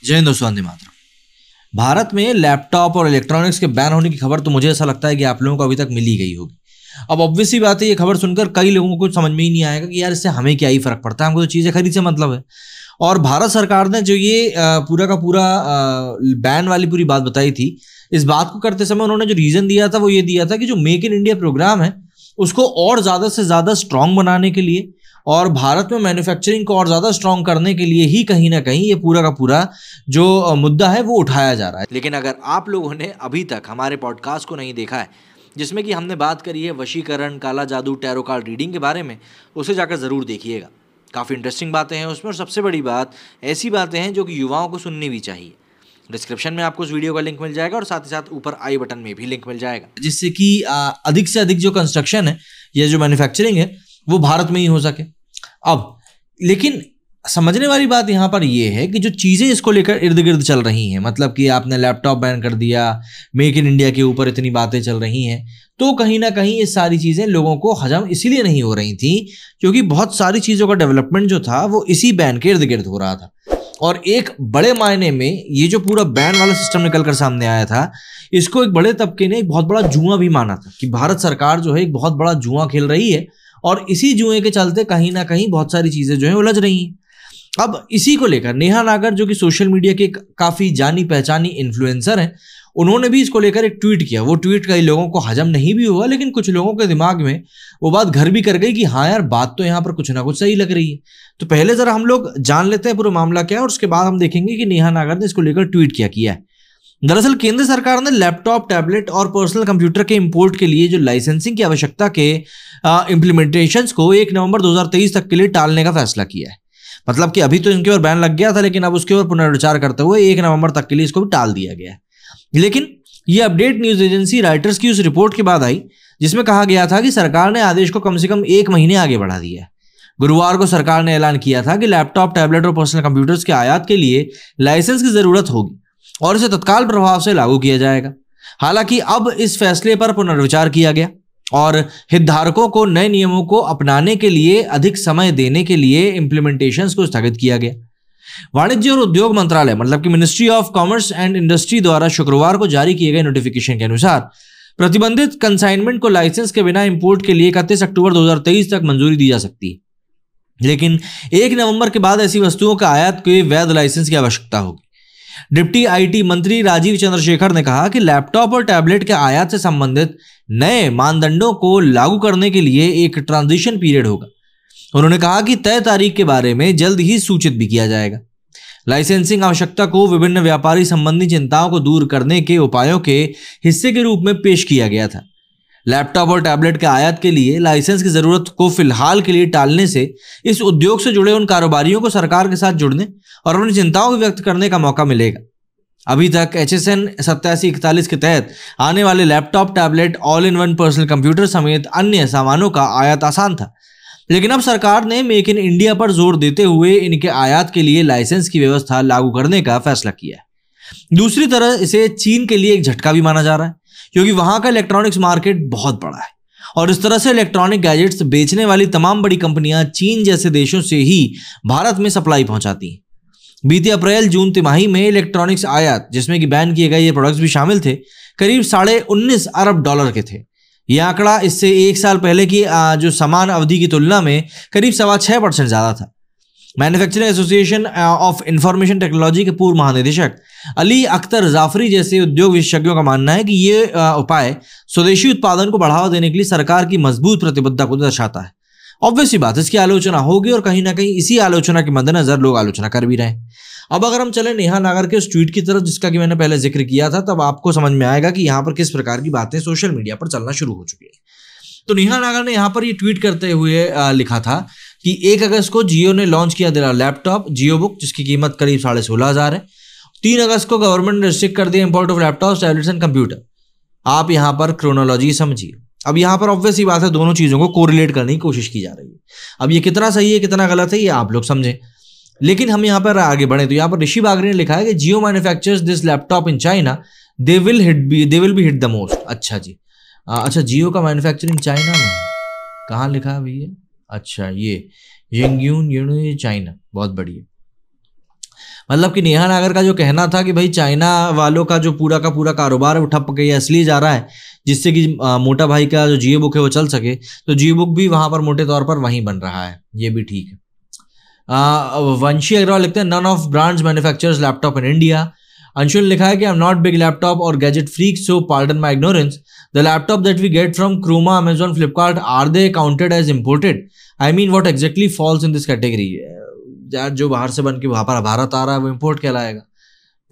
जय हिंद दोस्तों, वंदे मातरम। भारत में लैपटॉप और इलेक्ट्रॉनिक्स के बैन होने की खबर तो मुझे ऐसा लगता है कि आप लोगों को अभी तक मिल ही गई होगी। अब ऑब्वियस सी बात है, ये खबर सुनकर कई लोगों को समझ में ही नहीं आएगा कि यार इससे हमें क्या ही फर्क पड़ता है, हमको तो चीज़ें खरीद से मतलब है। और भारत सरकार ने जो ये पूरा का पूरा बैन वाली पूरी बात बताई थी, इस बात को करते समय उन्होंने जो रीज़न दिया था वो ये दिया था कि जो मेक इन इंडिया प्रोग्राम है उसको और ज़्यादा से ज़्यादा स्ट्रांग बनाने के लिए और भारत में मैन्युफैक्चरिंग को और ज़्यादा स्ट्रांग करने के लिए ही कहीं ना कहीं ये पूरा का पूरा जो मुद्दा है वो उठाया जा रहा है। लेकिन अगर आप लोगों ने अभी तक हमारे पॉडकास्ट को नहीं देखा है, जिसमें कि हमने बात करी है वशीकरण, काला जादू, टैरो कार्ड रीडिंग के बारे में, उसे जाकर ज़रूर देखिएगा। काफ़ी इंटरेस्टिंग बातें हैं उसमें और सबसे बड़ी बात, ऐसी बातें हैं जो कि युवाओं को सुननी भी चाहिए। डिस्क्रिप्शन में आपको उस वीडियो का लिंक मिल जाएगा और साथ ही साथ ऊपर आई बटन में भी लिंक मिल जाएगा, जिससे कि अधिक से अधिक जो कंस्ट्रक्शन है या जो मैन्युफैक्चरिंग है वो भारत में ही हो सके। अब लेकिन समझने वाली बात यहाँ पर यह है कि जो चीज़ें इसको लेकर इर्द गिर्द चल रही हैं, मतलब कि आपने लैपटॉप बैन कर दिया, मेक इन इंडिया के ऊपर इतनी बातें चल रही हैं, तो कहीं ना कहीं ये सारी चीज़ें लोगों को हजम इसीलिए नहीं हो रही थी क्योंकि बहुत सारी चीज़ों का डेवलपमेंट जो था वो इसी बैन के इर्द गिर्द हो रहा था। और एक बड़े मायने में ये जो पूरा बैन वाला सिस्टम निकल कर सामने आया था, इसको एक बड़े तबके ने एक बहुत बड़ा जुआ भी माना था कि भारत सरकार जो है एक बहुत बड़ा जुआ खेल रही है और इसी जुए के चलते कहीं ना कहीं बहुत सारी चीज़ें जो है उलझ रही हैं। अब इसी को लेकर नेहा नागर, जो कि सोशल मीडिया के काफ़ी जानी पहचानी इन्फ्लुएंसर हैं, उन्होंने भी इसको लेकर एक ट्वीट किया। वो ट्वीट कई लोगों को हजम नहीं भी हुआ, लेकिन कुछ लोगों के दिमाग में वो बात घर भी कर गई कि हाँ यार, बात तो यहाँ पर कुछ ना कुछ सही लग रही है। तो पहले जरा हम लोग जान लेते हैं पूरा मामला क्या है और उसके बाद हम देखेंगे कि नेहा नागर ने इसको लेकर ट्वीट क्या किया है। दरअसल केंद्र सरकार ने लैपटॉप, टैबलेट और पर्सनल कंप्यूटर के इंपोर्ट के लिए जो लाइसेंसिंग की आवश्यकता के इम्प्लीमेंटेशंस को 1 नवंबर 2023 तक के लिए टालने का फैसला किया है। मतलब कि अभी तो इनके ऊपर बैन लग गया था, लेकिन अब उसके ऊपर पुनर्विचार करते हुए 1 नवंबर तक के लिए इसको भी टाल दिया गया है। लेकिन ये अपडेट न्यूज एजेंसी राइटर्स की उस रिपोर्ट के बाद आई जिसमें कहा गया था कि सरकार ने आदेश को कम से कम 1 महीने आगे बढ़ा दिया है। गुरुवार को सरकार ने ऐलान किया था कि लैपटॉप, टैबलेट और पर्सनल कंप्यूटर्स के आयात के लिए लाइसेंस की जरूरत होगी और इसे तत्काल प्रभाव से लागू किया जाएगा। हालांकि अब इस फैसले पर पुनर्विचार किया गया और हितधारकों को नए नियमों को अपनाने के लिए अधिक समय देने के लिए इम्प्लीमेंटेशंस को स्थगित किया गया। वाणिज्य और उद्योग मंत्रालय, मतलब कि ministry of commerce and industry द्वारा शुक्रवार को जारी किए गए नोटिफिकेशन के अनुसार प्रतिबंधित कंसाइनमेंट को लाइसेंस के बिना इंपोर्ट के लिए 31 अक्टूबर 2023 तक मंजूरी दी जा सकती है, लेकिन 1 नवंबर के बाद ऐसी वस्तुओं का आयात के वैध लाइसेंस की आवश्यकता होगी। डिप्टी आईटी मंत्री राजीव चंद्रशेखर ने कहा कि लैपटॉप और टैबलेट के आयात से संबंधित नए मानदंडों को लागू करने के लिए एक ट्रांजिशन पीरियड होगा। उन्होंने कहा कि तय तारीख के बारे में जल्द ही सूचित भी किया जाएगा। लाइसेंसिंग आवश्यकता को विभिन्न व्यापारी संबंधी चिंताओं को दूर करने के उपायों के हिस्से के रूप में पेश किया गया था। लैपटॉप और टैबलेट के आयात के लिए लाइसेंस की जरूरत को फिलहाल के लिए टालने से इस उद्योग से जुड़े उन कारोबारियों को सरकार के साथ जुड़ने और अपनी चिंताओं को व्यक्त करने का मौका मिलेगा। अभी तक HSN 8741 के तहत आने वाले laptop, tablet, all in one personal computer समेत अन्य सामानों का आयात आसान था, लेकिन अब सरकार ने मेक इन इंडिया पर जोर देते हुए इनके आयात के लिए लाइसेंस की व्यवस्था लागू करने का फैसला किया है। दूसरी तरफ इसे चीन के लिए एक झटका भी माना जा रहा है क्योंकि वहां का इलेक्ट्रॉनिक्स मार्केट बहुत बड़ा है और इस तरह से इलेक्ट्रॉनिक गैजेट्स बेचने वाली तमाम बड़ी कंपनियां चीन जैसे देशों से ही भारत में सप्लाई पहुंचाती हैं। बीते अप्रैल-जून तिमाही में इलेक्ट्रॉनिक्स आयात, जिसमें कि बैन किए गए ये प्रोडक्ट्स भी शामिल थे, करीब $19.5 अरब के थे। यह आंकड़ा इससे 1 साल पहले की जो समान अवधि की तुलना में करीब 6.25% ज्यादा था। Manufacturing association of information technology के पूर्व महानिदेशक अली अख्तर जाफरी जैसे उद्योग विशेषज्ञों का मानना है कि ये उपाय स्वदेशी उत्पादन को बढ़ावा देने के लिए सरकार की मजबूत प्रतिबद्धता को दर्शाता है। ऑब्वियसली बात, इसकी आलोचना होगी और कहीं ना कहीं इसी आलोचना के मद्देनजर लोग आलोचना कर भी रहे हैं। अब अगर हम चले नेहा नागर के उस ट्वीट की तरफ जिसका कि मैंने पहले जिक्र किया था, तब आपको समझ में आएगा कि यहाँ पर किस प्रकार की बातें सोशल मीडिया पर चलना शुरू हो चुकी है। तो नेहा नागर ने यहाँ पर ये ट्वीट करते हुए लिखा था कि 1 अगस्त को जियो ने लॉन्च किया दिला लैपटॉप जियो बुक, जिसकी कीमत करीब 16,500 है। 3 अगस्त को गवर्नमेंट ने रिस्ट्रिक्ट कर दिया import of laptop, tablets and computer. आप यहाँ पर क्रोनोलॉजी समझिए। अब यहाँ पर ऑब्वियस ही बात है, दोनों चीज़ों को कोरिलेट करने की कोशिश की जा रही है। अब ये कितना सही है कितना गलत है ये आप लोग समझें, लेकिन हम यहाँ पर आगे बढ़े तो यहाँ पर ऋषि बागरी ने लिखा है कि Jio manufactures this laptop in China, they will be hit the most. अच्छा जी, अच्छा जियो का मैन्युफैक्चरिंग चाइना में कहाँ लिखा है भैया? अच्छा ये यंगयून चाइना, बहुत बढ़िया। मतलब कि नेहा नागर का जो कहना था कि भाई चाइना वालों का पूरा कारोबार है वो ठप गया, इसलिए जा रहा है जिससे कि मोटा भाई का जो जियो बुक है वो चल सके, तो जियो बुक भी वहां पर मोटे तौर पर वहीं बन रहा है, ये भी ठीक है। वंशी अग्रवाल लिखते हैं none of brands manufactures laptop in India. Anshul ने लिखा है कि I am not big laptop और gadget freak, so pardon my ignorance. The laptop that we get from Croma, Amazon, Flipkart, are they counted as imported? I mean what exactly falls in this category? यार जो बाहर से बन के वहां पर भारत आ रहा है वो इम्पोर्ट कहलाएगा?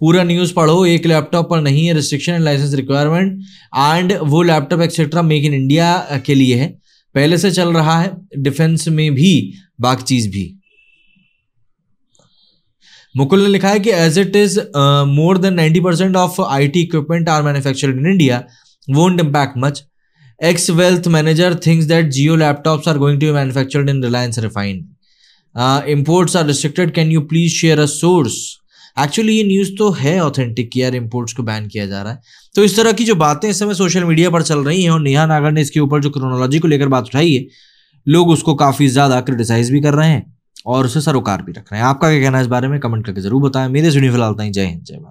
पूरा न्यूज पढ़ो, एक लैपटॉप पर नहीं है restriction and licence requirement, and वो laptop etcetera make in India के लिए है, पहले से चल रहा है, डिफेंस में भी, बाकी चीज भी। मुकुल ने लिखा है कि as it is more than 90% of IT equipment are manufactured in India, won't impact much. Ex wealth manager thinks that Jio laptops are going to be manufactured in Reliance refined. Imports are restricted, can you please share a source? Actually ये news तो है authentic कि यार imports को ban किया जा रहा है। तो इस तरह की जो बातें इस समय सोशल मीडिया पर चल रही हैं, और नेहा नागर ने इसके ऊपर जो क्रोनोलॉजी को लेकर बात उठाई है, लोग उसको काफ़ी ज़्यादा क्रिटिसाइज भी कर रहे हैं और उसे सरोकार भी रख रहे हैं। आपका क्या कहना है इस बारे में? कमेंट करके जरूर बताएं। मेरे से फिलहाल जय हिंद, जय भारत।